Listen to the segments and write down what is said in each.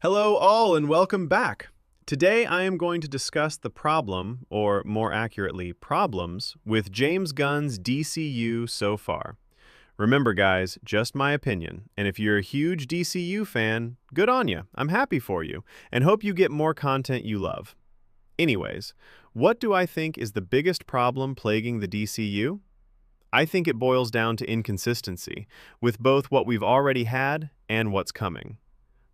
Hello all and welcome back. Today I am going to discuss the problem, or more accurately, problems, with James Gunn's DCU so far. Remember guys, just my opinion, and if you're a huge DCU fan, good on you, I'm happy for you, and hope you get more content you love. Anyways, what do I think is the biggest problem plaguing the DCU? I think it boils down to inconsistency, with both what we've already had and what's coming.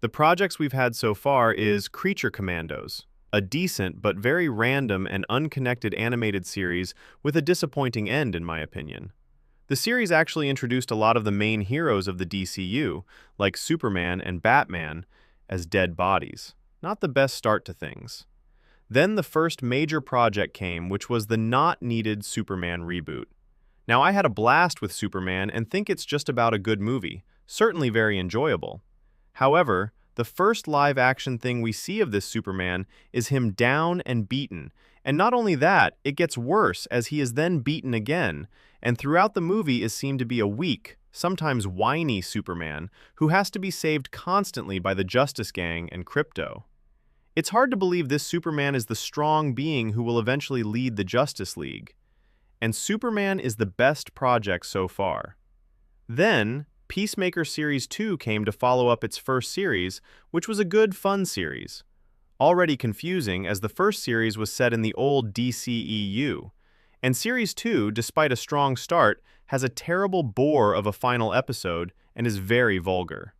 The projects we've had so far is Creature Commandos, a decent but very random and unconnected animated series with a disappointing end in my opinion. The series actually introduced a lot of the main heroes of the DCU, like Superman and Batman, as dead bodies. Not the best start to things. Then the first major project came, which was the not-needed Superman reboot. Now I had a blast with Superman and think it's just about a good movie, certainly very enjoyable. However, the first live-action thing we see of this Superman is him down and beaten, and not only that, it gets worse as he is then beaten again, and throughout the movie is seen to be a weak, sometimes whiny Superman who has to be saved constantly by the Justice Gang and Krypto. It's hard to believe this Superman is the strong being who will eventually lead the Justice League. And Superman is the best project so far. Then, Peacemaker Series 2 came to follow up its first series, which was a good, fun series. Already confusing, as the first series was set in the old DCEU. And Series 2, despite a strong start, has a terrible bore of a final episode and is very vulgar.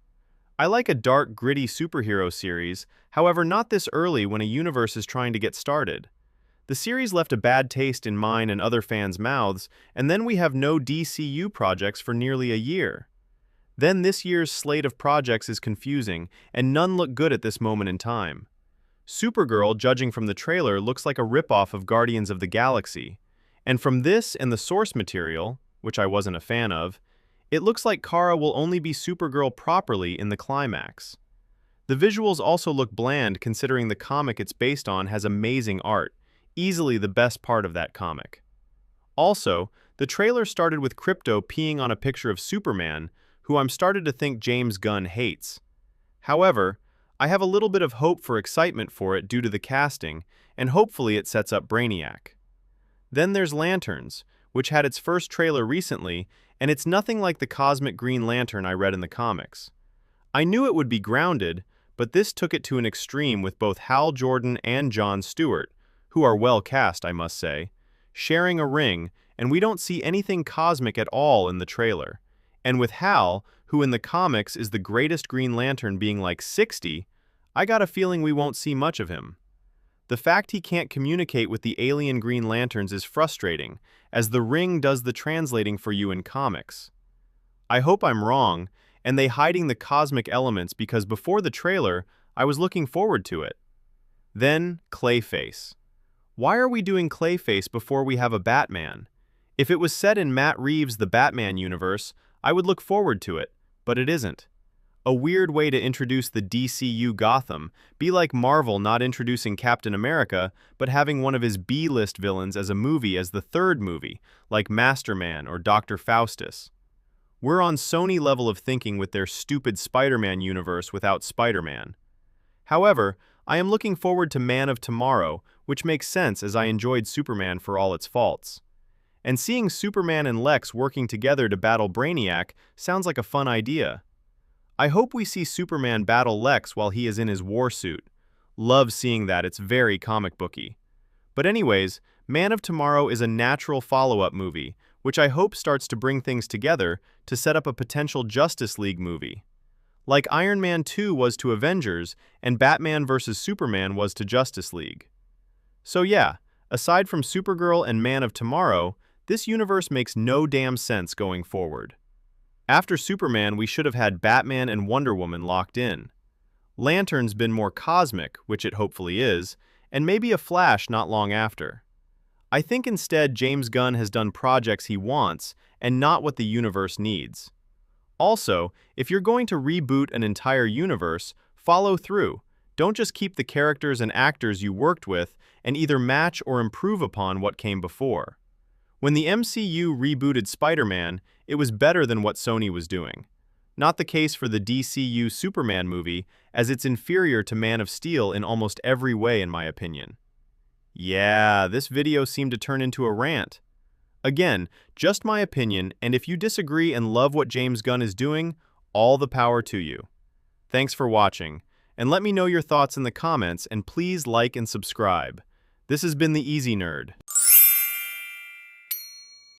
I like a dark, gritty superhero series, however not this early when a universe is trying to get started. The series left a bad taste in mine and other fans' mouths, and then we have no DCU projects for nearly a year. Then this year's slate of projects is confusing, and none look good at this moment in time. Supergirl, judging from the trailer, looks like a ripoff of Guardians of the Galaxy. And from this and the source material, which I wasn't a fan of, it looks like Kara will only be Supergirl properly in the climax. The visuals also look bland considering the comic it's based on has amazing art, easily the best part of that comic. Also, the trailer started with Krypto peeing on a picture of Superman, who I'm started to think James Gunn hates. However, I have a little bit of hope for excitement for it due to the casting, and hopefully it sets up Brainiac. Then there's Lanterns, which had its first trailer recently, and it's nothing like the cosmic Green Lantern I read in the comics. I knew it would be grounded, but this took it to an extreme with both Hal Jordan and Jon Stewart, who are well cast, I must say, sharing a ring, and we don't see anything cosmic at all in the trailer. And with Hal, who in the comics is the greatest Green Lantern being like 60, I got a feeling we won't see much of him. The fact he can't communicate with the alien Green Lanterns is frustrating, as the ring does the translating for you in comics. I hope I'm wrong, and they hiding the cosmic elements because before the trailer, I was looking forward to it. Then, Clayface. Why are we doing Clayface before we have a Batman? If it was set in Matt Reeves' The Batman universe, I would look forward to it, but it isn't. A weird way to introduce the DCU Gotham, be like Marvel not introducing Captain America, but having one of his B-list villains as a movie as the third movie, like Masterman or Dr. Faustus. We're on Sony level of thinking with their stupid Spider-Man universe without Spider-Man. However, I am looking forward to Man of Tomorrow, which makes sense as I enjoyed Superman for all its faults. And seeing Superman and Lex working together to battle Brainiac sounds like a fun idea. I hope we see Superman battle Lex while he is in his war suit. Love seeing that, it's very comic booky. But anyways, Man of Tomorrow is a natural follow-up movie, which I hope starts to bring things together to set up a potential Justice League movie. Like Iron Man 2 was to Avengers, and Batman vs. Superman was to Justice League. So yeah, aside from Supergirl and Man of Tomorrow, this universe makes no damn sense going forward. After Superman, we should have had Batman and Wonder Woman locked in. Lantern's been more cosmic, which it hopefully is, and maybe a Flash not long after. I think instead James Gunn has done projects he wants and not what the universe needs. Also, if you're going to reboot an entire universe, follow through. Don't just keep the characters and actors you worked with and either match or improve upon what came before. When the MCU rebooted Spider-Man, it was better than what Sony was doing. Not the case for the DCU Superman movie, as it's inferior to Man of Steel in almost every way in my opinion. Yeah, this video seemed to turn into a rant. Again, just my opinion, and if you disagree and love what James Gunn is doing, all the power to you. Thanks for watching, and let me know your thoughts in the comments, and please like and subscribe. This has been the Easy Nerd.